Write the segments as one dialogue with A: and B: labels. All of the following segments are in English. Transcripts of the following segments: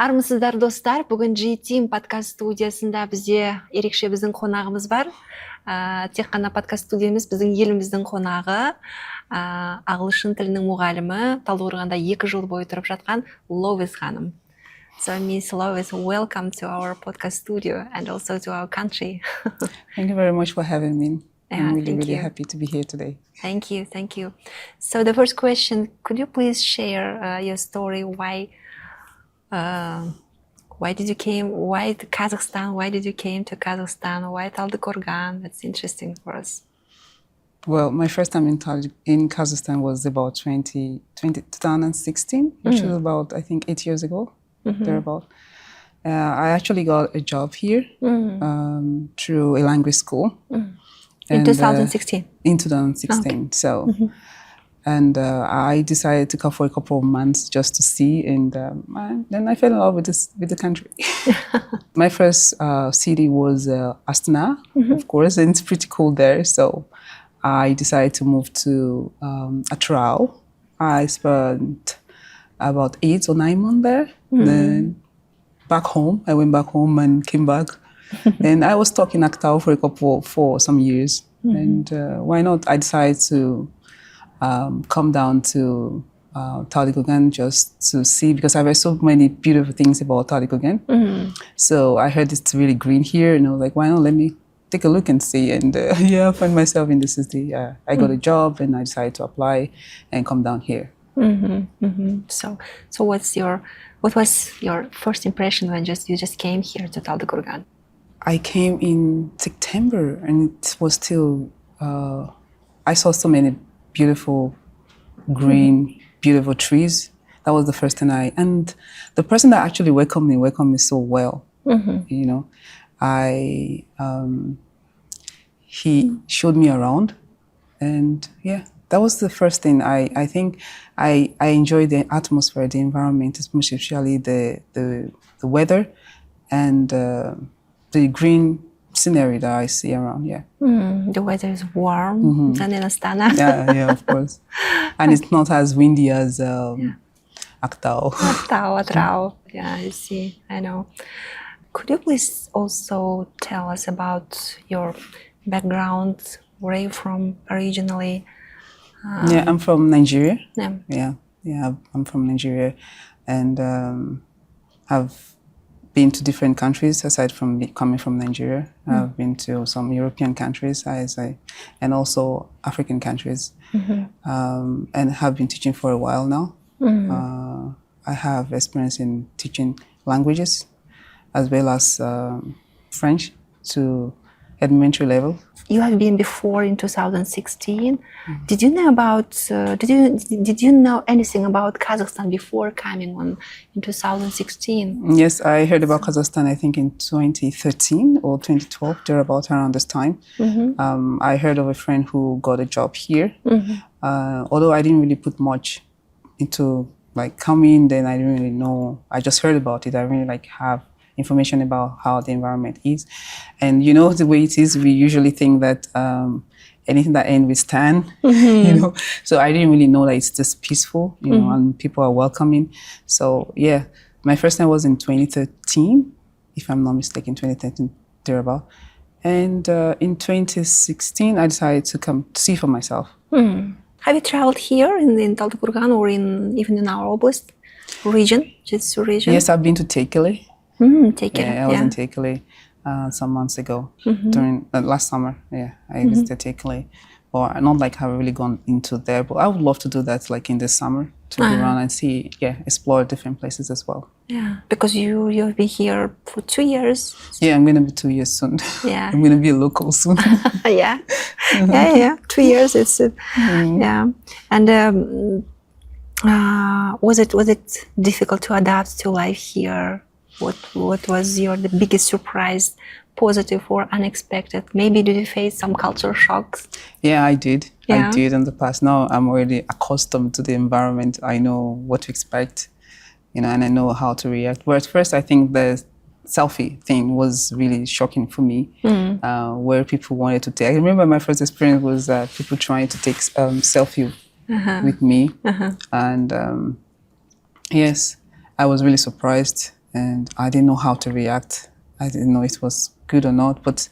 A: Армысыздар достар, бүгін G-Team подкаст студиясында бізде ерекше біздің қонағымыз бар. Тек қана подкаст студиямыз біздің еліміздің қонағы, ағылшын тілінің мұғалімі, Талдықорғанда 2 жыл бойы тұрып жатқан Loveth ханым. So Miss Loveth, welcome to our podcast studio and also to our country.
B: Thank you very much for having me.
A: Yeah,
B: I'm really happy to be here today.
A: Thank you. So the first question, could you please share your story? Why did you came? Why to Kazakhstan? Why did you came to Kazakhstan? Why Taldykorgan? That's interesting for us.
B: Well, my first time in Kazakhstan was about 2016, which was about, I think, 8 years ago, thereabout. I actually got a job here through a language school.
A: In 2016?
B: In 2016, okay. So... And I decided to come for a couple of months just to see, and then I fell in love with the country. My first city was Astana, of course, and it's pretty cool there. So I decided to move to Atrao. I spent about 8 or 9 months there. Then back home, I went back home and came back. And I was stuck in Aktau for some years. And why not? I decided to come down to Taldykorgan just to see, because I've heard so many beautiful things about Taldykorgan. So I heard it's really green here, and I was like, why not, let me take a look and see. And I find myself in the city. I got a job and I decided to apply and come down here.
A: So what was your first impression when you just came here to Taldykorgan?
B: I came in September, and it was still, I saw so many beautiful green, beautiful trees. That was the first thing and the person that actually welcomed me so well. You know, he showed me around, and yeah, that was the first thing. I think I enjoyed the atmosphere, the environment, especially the weather and the green scenery that I see around.
A: The weather is warm than in Astana.
B: yeah, of course. And it's not as windy as Aktau.
A: Atrao. Yeah, I see. I know. Could you please also tell us about your background? Where are you from originally?
B: I'm from Nigeria.
A: Yeah,
B: I'm from Nigeria, and I've been to different countries aside from coming from Nigeria. I've been to some European countries, and also African countries, and have been teaching for a while now. I have experience in teaching languages, as well as French to elementary level.
A: You have been before in 2016. Did you know about? Did you know anything about Kazakhstan before coming on in 2016?
B: Yes, I heard about Kazakhstan, I think in 2013 or 2012, thereabout around this time. I heard of a friend who got a job here. Although I didn't really put much into coming, then I didn't really know. I just heard about it. I really have information about how the environment is, and you know the way it is, we usually think that anything that ends with "stan," you know. So I didn't really know that it's just peaceful, you know, and people are welcoming. So yeah, my first time was in 2013, if I'm not mistaken, 2013 thereabout, and in 2016 I decided to come to see for myself.
A: Have you traveled here in Taldykorgan or even in our oblast region?
B: Yes, I've been to Tekele. I was in Tekele some months ago during last summer. I visited Tekele, but not have really gone into there. But I would love to do that in the summer to go around and see, explore different places as well.
A: Yeah, because you've been here for 2 years.
B: Yeah, I'm going to be 2 years soon.
A: Yeah,
B: I'm going to be a local soon.
A: Yeah. 2 years. It's yeah. And was it difficult to adapt to life here? What was the biggest surprise, positive or unexpected? Maybe did you face some cultural shocks?
B: Yeah, I did. I did in the past. Now I'm already accustomed to the environment. I know what to expect, and I know how to react. But at first, I think the selfie thing was really shocking for me, where people wanted to take. I remember my first experience was people trying to take selfie with me, and yes, I was really surprised. and I didn't know how to react. I didn't know it was good or not, but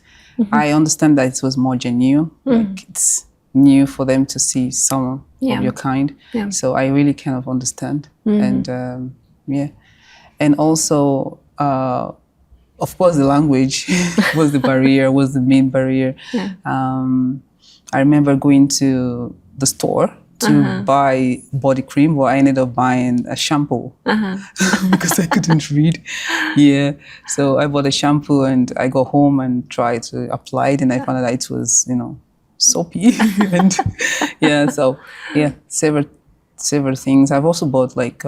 B: I understand that it was more genuine. Like it's new for them to see someone of your kind. So I really kind of understand. And and also, of course, the language was the barrier, was the main barrier. I remember going to the store to buy body cream, but I ended up buying a shampoo because I couldn't read. So I bought a shampoo and I got home and tried to apply it, and I found out that it was, soapy. And several things. I've also bought like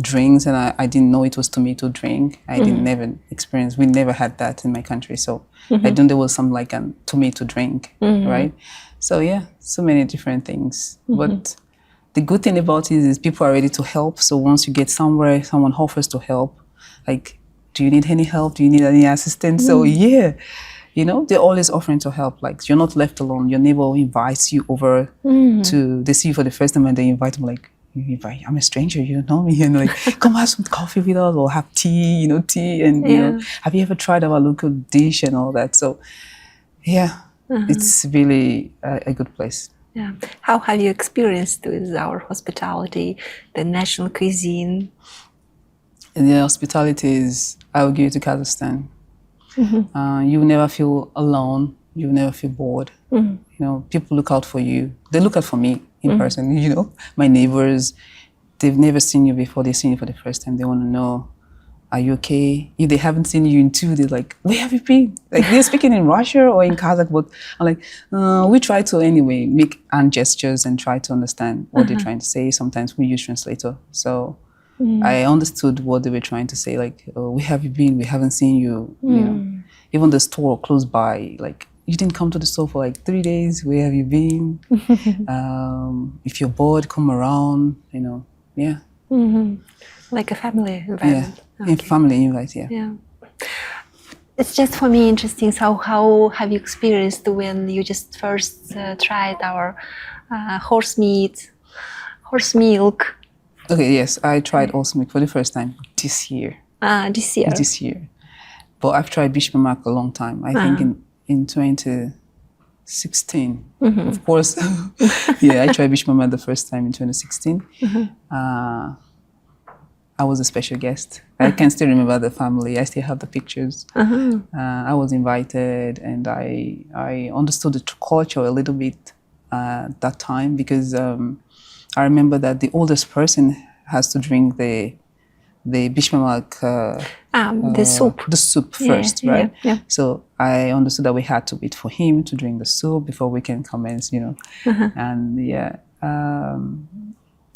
B: drinks, and I didn't know it was tomato drink. I didn't never experience. We never had that in my country, so I don't. There was some like a tomato drink, right? So so many different things. But the good thing about it is people are ready to help. So once you get somewhere, someone offers to help. Like, do you need any help? Do you need any assistance? So they're always offering to help. Like, you're not left alone. Your neighbor invites you over to. They see you for the first time and they invite them. Like, I'm a stranger, you don't know me, and like, come have some coffee with us or have tea, and have you ever tried our local dish and all that? So it's really a good place.
A: How have you experienced with our hospitality, the national cuisine?
B: And the hospitality is, I will give it to Kazakhstan. You will never feel alone. You will never feel bored. People look out for you. They look out for me in person. My neighbors, they've never seen you before. They've seen you for the first time. They want to know, are you okay? If they haven't seen you in 2, they're like, where have you been? Like, they're speaking in Russia or in Kazakh, but I'm like, we try to anyway make hand gestures and try to understand what they're trying to say. Sometimes we use translator. So I understood what they were trying to say. Like, where have you been? We haven't seen you. Even the store close by, like, you didn't come to the store for like 3 days. Where have you been? If you're bored, come around,
A: Like a family environment.
B: Family invite,
A: It's just for me interesting. So how have you experienced when you just first tried our horse milk?
B: Okay, yes, I tried horse milk for the first time this year.
A: This year?
B: This year. But I've tried bishmamak a long time. I think in 2016. Of course. I tried bishmamak the first time in 2016. I was a special guest. I can still remember the family. I still have the pictures. I was invited, and I understood the culture a little bit that time, because I remember that the oldest person has to drink the bishmamak,
A: the soup.
B: The soup first, right? So I understood that we had to wait for him to drink the soup before we can commence, And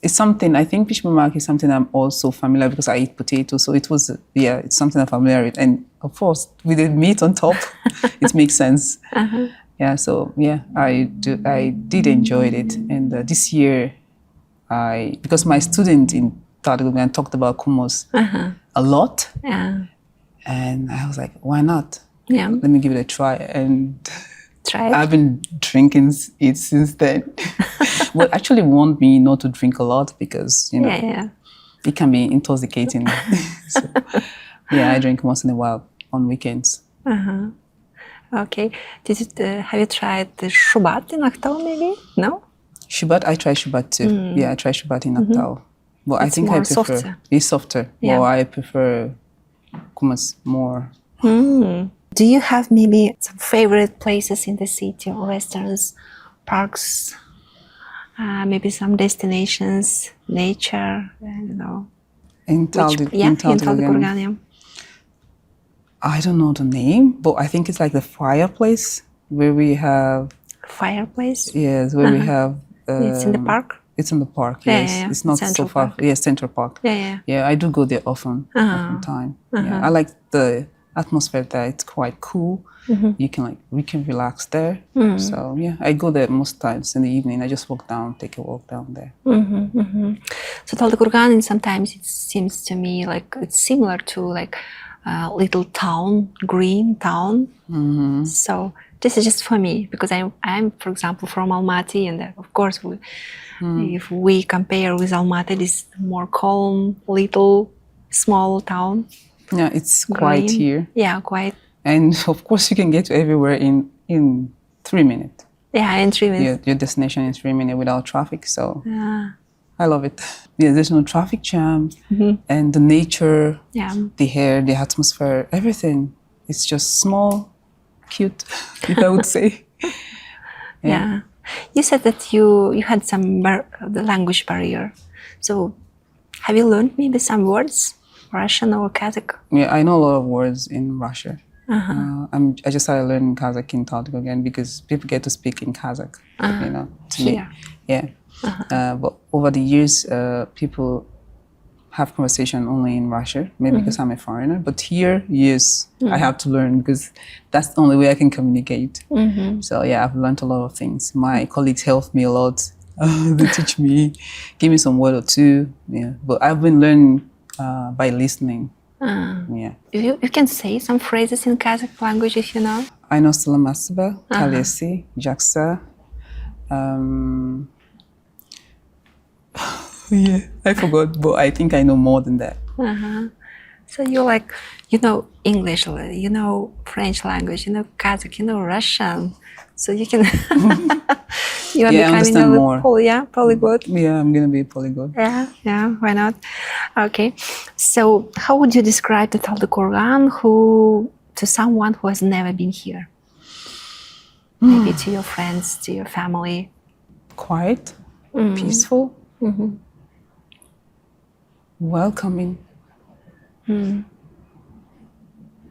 B: it's something, I think bishmamak is something I'm also familiar, because I eat potatoes. So it was, it's something I'm familiar with. And of course, with the meat on top, it makes sense. I did enjoy it. And this year, because my student in Tardugan talked about kumos a lot. And I was like, why not? Let me give it a try. And I've been drinking it since then. What actually warned me not to drink a lot, because it can be intoxicating. So, I drink once in a while on weekends.
A: Okay. Have you tried the shubat in Aktau maybe? No?
B: Shubat, I tried shubat too. I tried shubat in Aktau. But I think I prefer
A: softer.
B: It's softer. Well, I prefer kumas more.
A: Do you have maybe some favorite places in the city, or restaurants, parks, maybe some destinations, nature, I don't know.
B: In Taldykurgan. I don't know the name, but I think it's like the fireplace where we have...
A: Fireplace?
B: Yes, where we have...
A: it's in the park?
B: It's in the park, yes. It's not Central so far. Park. Yes, Central Park. Yeah, I do go there often time. I like the atmosphere there. It's quite cool. We can relax there. So I go there most times in the evening. I just take a walk down there.
A: So Taldykurgan, sometimes it seems to me like it's similar to like a little town, green town. So this is just for me, because I'm for example from Almaty, and of course if we compare with Almaty, this more calm, little small town.
B: Yeah, it's quiet
A: Green.
B: here.
A: Yeah, quiet.
B: And of course, you can get to everywhere in 3 minutes.
A: Yeah, in 3 minutes.
B: Your destination in 3 minutes without traffic. So
A: Yeah.
B: I love it. Yeah, there's no traffic jam, and the nature,
A: Yeah.
B: the air, the atmosphere, everything. It's just small, cute, if I would say.
A: Yeah. You said that you had some the language barrier. So have you learned maybe some words, Russian or Kazakh?
B: Yeah, I know a lot of words in Russia. I just started learning Kazakh in Tadik again because people get to speak in Kazakh, to me.
A: Here.
B: Yeah. But over the years, people have conversation only in Russia, maybe because I'm a foreigner. But here, yes, I have to learn because that's the only way I can communicate. So yeah, I've learned a lot of things. My colleagues helped me a lot. They teach me, give me some word or two. Yeah, but I've been learning by listening. Yeah.
A: You can say some phrases in Kazakh language if you know.
B: I know Salamasaba, Kalesi, Jaksa. Yeah, I forgot, but I think I know more than that.
A: So you know English, you know French language, you know Kazakh, you know Russian. So you can you are
B: Yeah, I
A: becoming
B: understand more.
A: polyglot.
B: Yeah, I'm gonna be a polyglot.
A: Yeah, why not? Okay. So how would you describe the Taldykorgan to someone who has never been here? Maybe to your friends, to your family.
B: Quiet, peaceful, welcoming,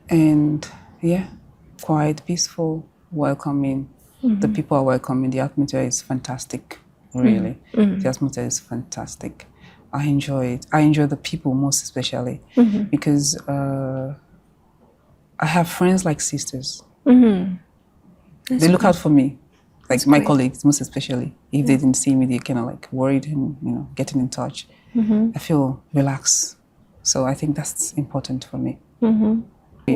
B: and yeah, quiet, peaceful, welcoming. The people are welcoming. The atmosphere is fantastic, really. The atmosphere is fantastic. I enjoy it. I enjoy the people most especially because I have friends like sisters. They look out for me, like my colleagues most especially. If they didn't see me, they kind of like worried and getting in touch. I feel relaxed. So I think that's important for me.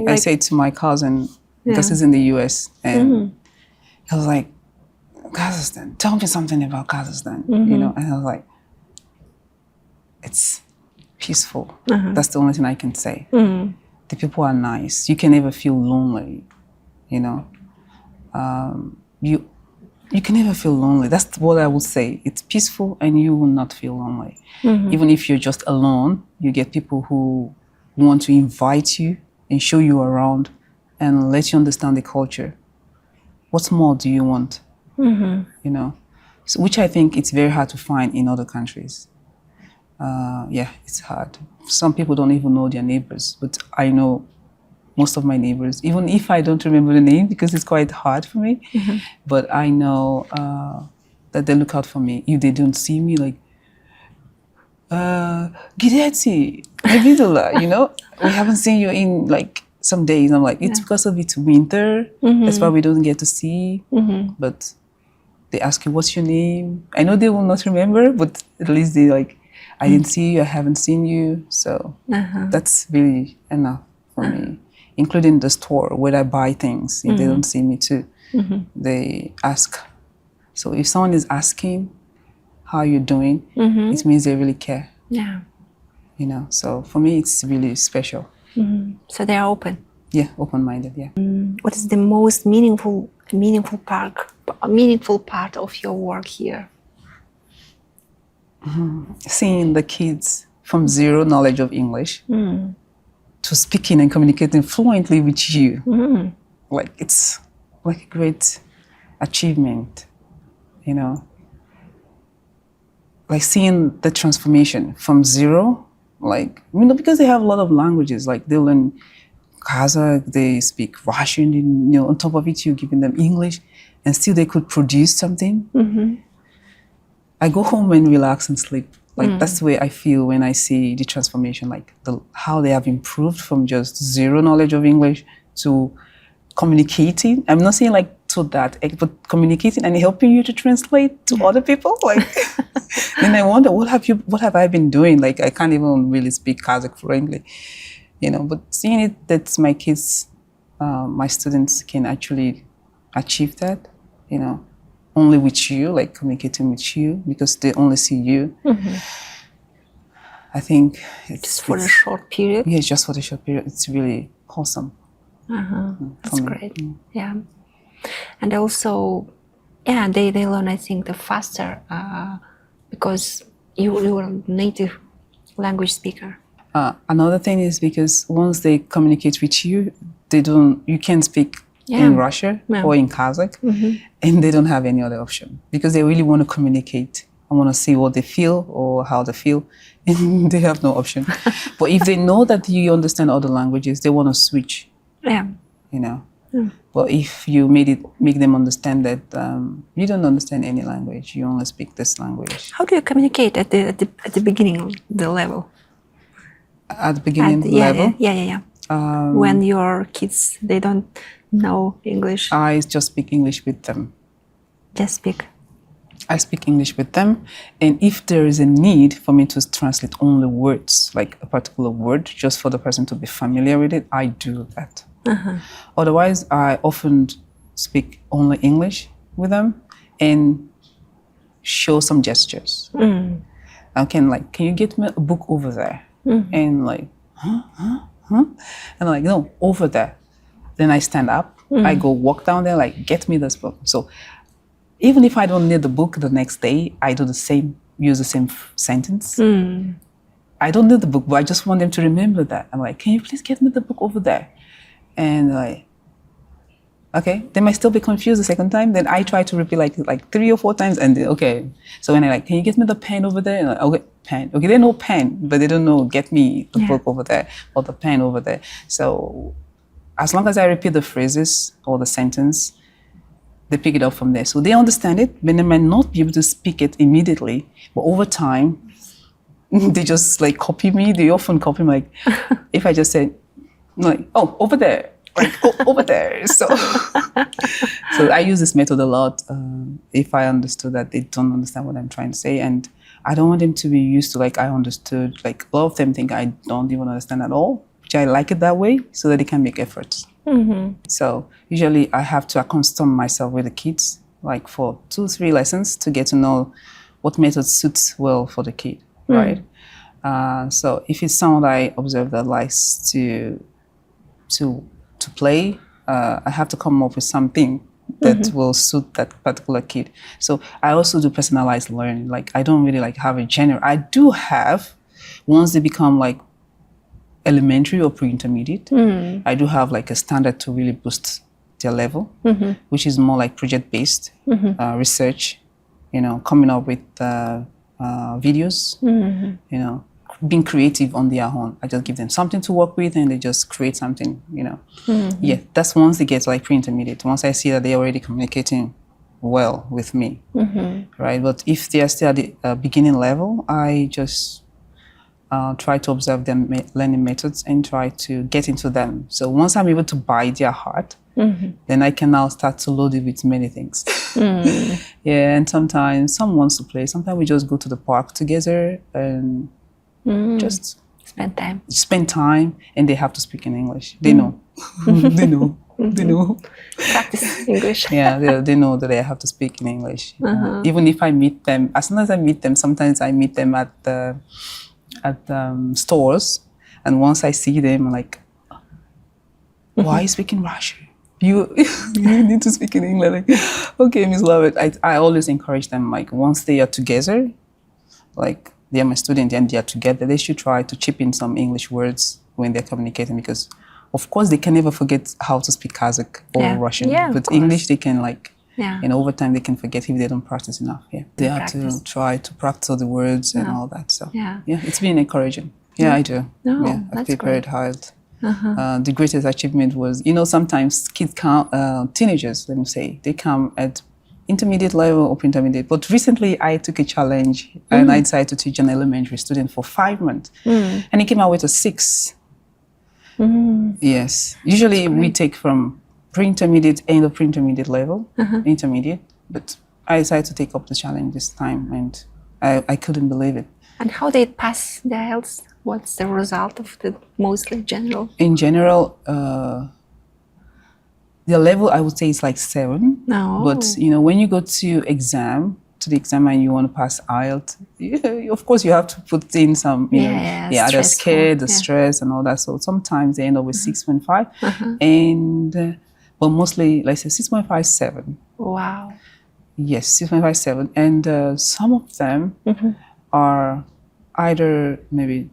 B: I say to my cousin, this is in the US, and I was like, Kazakhstan, tell me something about Kazakhstan, and I was like, it's peaceful. That's the only thing I can say. The people are nice. You can never feel lonely, you can never feel lonely. That's what I would say. It's peaceful and you will not feel lonely. Even if you're just alone, you get people who want to invite you and show you around and let you understand the culture. What more do you want? So, which I think it's very hard to find in other countries. Yeah, it's hard. Some people don't even know their neighbors, but I know most of my neighbors, even if I don't remember the name because it's quite hard for me. But I know that they look out for me. If they don't see me, like, Gideti, Abidullah, we haven't seen you in like some days. I'm like, it's because of it's winter. That's why we don't get to see. But they ask you, what's your name? I know they will not remember, but at least they like, I didn't see you, I haven't seen you. So that's really enough for me. Including the store where I buy things. If they don't see me too, they ask. So if someone is asking how you're doing, it means they really care.
A: Yeah.
B: So for me, it's really special.
A: So they are open.
B: Yeah, open-minded, yeah.
A: What is the most meaningful part of your work here?
B: Seeing the kids from zero knowledge of English to speaking and communicating fluently with you. Like it's like a great achievement, like seeing the transformation from zero, like, because they have a lot of languages, like they learn Kazakh, they speak Russian, and, on top of it, you're giving them English, and still they could produce something. I go home and relax and sleep. Like that's the way I feel when I see the transformation, like how they have improved from just zero knowledge of English to communicating. I'm not saying like to that, but communicating and helping you to translate to other people. Like, then I wonder, what have I been doing? Like, I can't even really speak Kazakh fluently, But seeing it that my kids, my students can actually achieve that, only with you, like communicating with you because they only see you. I think
A: Just for a short period?
B: Yeah, just for the short period. It's really wholesome.
A: That's great. Yeah. And also, yeah, they learn, I think, the faster because you are a native language speaker.
B: Another thing is because once they communicate with you, you can't speak in Russian or in Kazakh, and they don't have any other option because they really want to communicate. I want to see what they feel or how they feel, and they have no option. But if they know that you understand other languages, they want to switch.
A: Yeah.
B: You know. But if you make them understand that you don't understand any language, you only speak this language.
A: How do you communicate at the beginning of the level?
B: At the beginning level?
A: Yeah. When your kids, they don't know English.
B: I just speak English with them.
A: Just speak.
B: I speak English with them, and if there is a need for me to translate only words, like a particular word, just for the person to be familiar with it, I do that. Otherwise, I often speak only English with them and show some gestures. I can you get me a book over there? And like, and like, no, over there. Then I stand up, I go walk down there, like, get me this book. So even if I don't need the book the next day, I do use the same sentence. I don't need the book, but I just want them to remember that. I'm like, can you please get me the book over there? And like, okay, they might still be confused the second time. Then I try to repeat like 3 or 4 times, and okay. So when I can you get me the pen over there? And like, okay, pen. Okay, they know pen, but they don't know get me the book over there or the pen over there. So as long as I repeat the phrases or the sentence, they pick it up from there. So they understand it, but they might not be able to speak it immediately. But over time, they just like copy me. They often copy me. Like if I just say, like, oh, over there, like, oh, over there. So I use this method a lot if I understood that they don't understand what I'm trying to say. And I don't want them to be used to, like, I understood. Like, a lot of them think I don't even understand at all, which I like it that way so that they can make efforts. So usually I have to accustom myself with the kids, like for 2-3 lessons to get to know what method suits well for the kid, right? So if it's someone I observe that likes to play, I have to come up with something that will suit that particular kid. So I also do personalized learning. Like, I don't really like have a general. I do have, once they become like elementary or pre-intermediate, I do have like a standard to really boost their level, which is more like project-based research, coming up with videos, being creative on their own. I just give them something to work with and they just create something, Yeah, that's once they get like pre-intermediate. Once I see that they're already communicating well with me, right? But if they are still at the beginning level, I just try to observe their learning methods and try to get into them. So once I'm able to buy their heart, then I can now start to load it with many things. Yeah, and sometimes someone wants to play. Sometimes we just go to the park together and just spend time, and they have to speak in English. They know. They know.
A: Practice English.
B: Yeah, they know that they have to speak in English. Even if I meet them, as soon as I meet them, sometimes I meet them at stores, and once I see them, I'm like, why are you speaking Russian? You need to speak in English. Like, okay, Miss Loveth. I always encourage them, like, once they are together, like, they are my student and they are together, they should try to chip in some English words when they're communicating, because of course they can never forget how to speak Kazakh or Russian, but English they can, like, over time they can forget if they don't practice enough. They have to try to practice all the words and all that. So it's been encouraging. I do. I've prepared hard. The greatest achievement was, sometimes kids come, teenagers, let me say, they come at intermediate level or intermediate. But recently I took a challenge and I decided to teach an elementary student for 5 months. And he came out with a 6. Yes. Usually we take from pre-intermediate, end of pre-intermediate level, intermediate. But I decided to take up the challenge this time, and I couldn't believe it.
A: And how they pass the IELTS? What's the result of the mostly general? In
B: general, the level I would say is like 7.
A: No.
B: But when you go to exam to the exam and you want to pass IELTS, of course you have to put in some, you know, they're scared, the stress and all that. So sometimes they end up with 6.5, and but mostly, like I said, 6.57.
A: Wow.
B: Yes, 6.57, and some of them are either maybe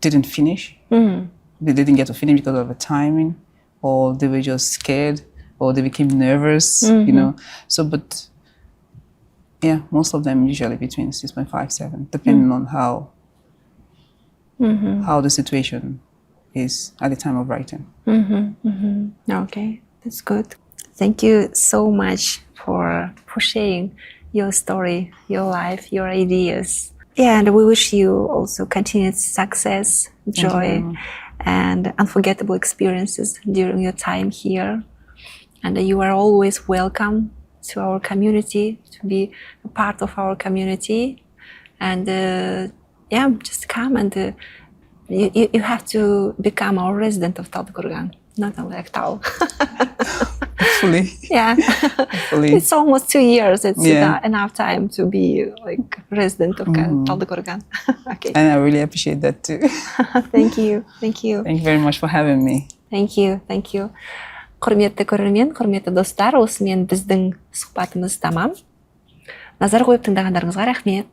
B: didn't finish, they didn't get to finish because of the timing, or they were just scared, or they became nervous, you know. So, but yeah, most of them usually between 6.57, depending on how the situation is at the time of writing.
A: Okay, that's good. Thank you so much for sharing your story, your life, your ideas. Yeah, and we wish you also continued success, joy, and unforgettable experiences during your time here. And you are always welcome to our community, to be a part of our community. And yeah, just come, and you have to become our resident of Taldyqurghan, not only like Tal.
B: Hopefully.
A: Yeah.
B: Hopefully.
A: It's almost 2 years. It's enough time to be like resident of Taldyqurghan. Okay.
B: And I really appreciate that too.
A: Thank you. Thank you.
B: Thank you very much for having me.
A: Thank you. Thank you. Құрметті көрермен, құрметті достар, осымен біздің сұхбатымыз тамам. Назар қойып тыңдағандарыңызға рахмет.